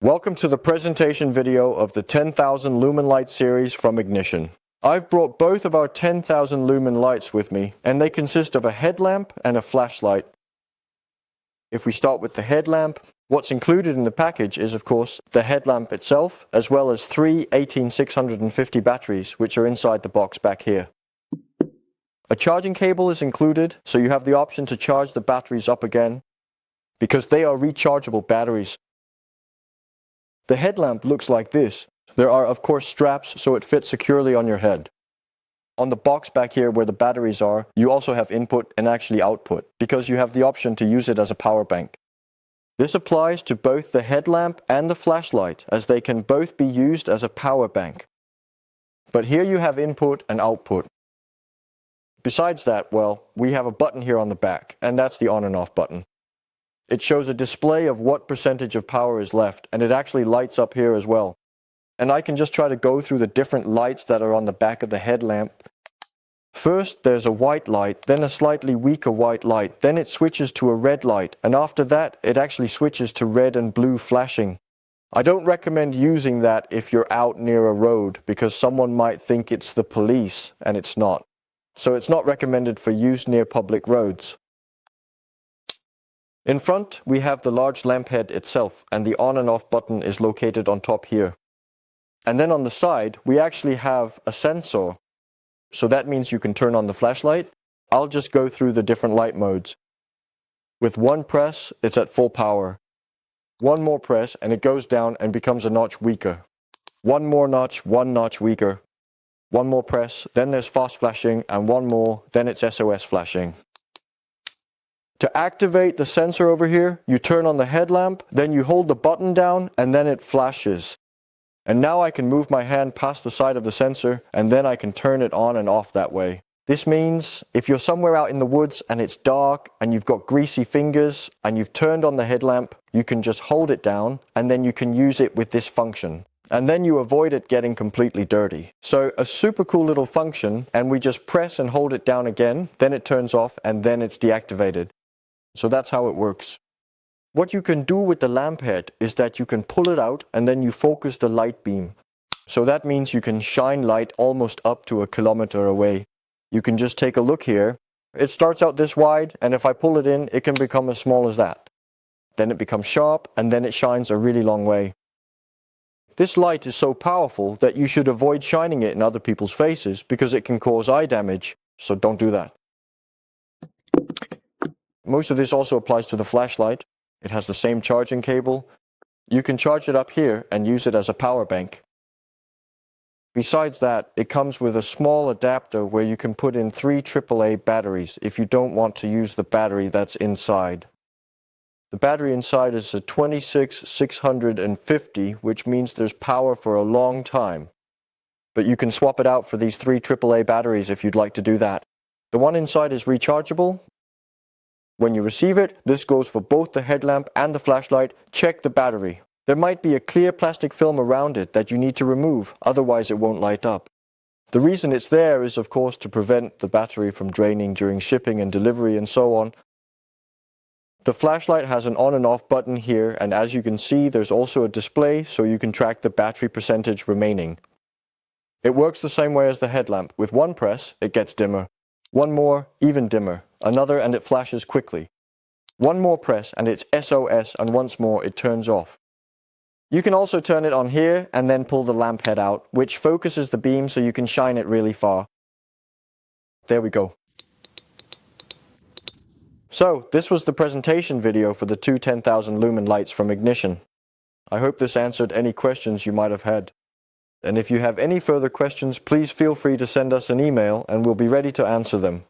Welcome to the presentation video of the 10,000 lumen light series from Ignition. I've brought both of our 10,000 lumen lights with me, and they consist of a headlamp and a flashlight. If we start with the headlamp, what's included in the package is of course the headlamp itself, as well as three 18650 batteries which are inside the box back here. A charging cable is included, so you have the option to charge the batteries up again, because they are rechargeable batteries. The headlamp looks like this. There are of course straps so it fits securely on your head. On the box back here where the batteries are, you also have input and actually output, because you have the option to use it as a power bank. This applies to both the headlamp and the flashlight, as they can both be used as a power bank. But here you have input and output. Besides that, well, we have a button here on the back, and that's the on and off button. It shows a display of what percentage of power is left, and it actually lights up here as well. And I can just try to go through the different lights that are on the back of the headlamp. First there's a white light, then a slightly weaker white light, then it switches to a red light, and after that it actually switches to red and blue flashing. I don't recommend using that if you're out near a road, because someone might think it's the police, and it's not. So it's not recommended for use near public roads. In front, we have the large lamp head itself, and the on and off button is located on top here. And then on the side, we actually have a sensor. So that means you can turn on the flashlight. I'll just go through the different light modes. With one press, it's at full power. One more press, and it goes down and becomes a notch weaker. One more notch, one notch weaker. One more press, then there's fast flashing, and one more, then it's SOS flashing. To activate the sensor over here, you turn on the headlamp, then you hold the button down, and then it flashes. And now I can move my hand past the side of the sensor, and then I can turn it on and off that way. This means if you're somewhere out in the woods and it's dark and you've got greasy fingers and you've turned on the headlamp, you can just hold it down and then you can use it with this function. And then you avoid it getting completely dirty. So a super cool little function, and we just press and hold it down again, then it turns off and then it's deactivated. So that's how it works. What you can do with the lamp head is that you can pull it out and then you focus the light beam. So that means you can shine light almost up to 1 kilometer away. You can just take a look here. It starts out this wide, and if I pull it in, it can become as small as that. Then it becomes sharp, and then it shines a really long way. This light is so powerful that you should avoid shining it in other people's faces because it can cause eye damage, so don't do that. Most of this also applies to the flashlight. It has the same charging cable. You can charge it up here and use it as a power bank. Besides that, it comes with a small adapter where you can put in 3 AAA batteries if you don't want to use the battery that's inside. The battery inside is a 26650, which means there's power for a long time. But you can swap it out for these 3 AAA batteries if you'd like to do that. The one inside is rechargeable. When you receive it, this goes for both the headlamp and the flashlight. Check the battery. There might be a clear plastic film around it that you need to remove, otherwise it won't light up. The reason it's there is of course to prevent the battery from draining during shipping and delivery and so on. The flashlight has an on and off button here, and as you can see there's also a display so you can track the battery percentage remaining. It works the same way as the headlamp. With one press, it gets dimmer. One more, even dimmer. Another, and it flashes quickly. One more press and it's SOS, and once more it turns off. You can also turn it on here and then pull the lamp head out, which focuses the beam so you can shine it really far. There we go. So, this was the presentation video for the two 10,000 lumen lights from Ignition. I hope this answered any questions you might have had. And if you have any further questions, please feel free to send us an email and we'll be ready to answer them.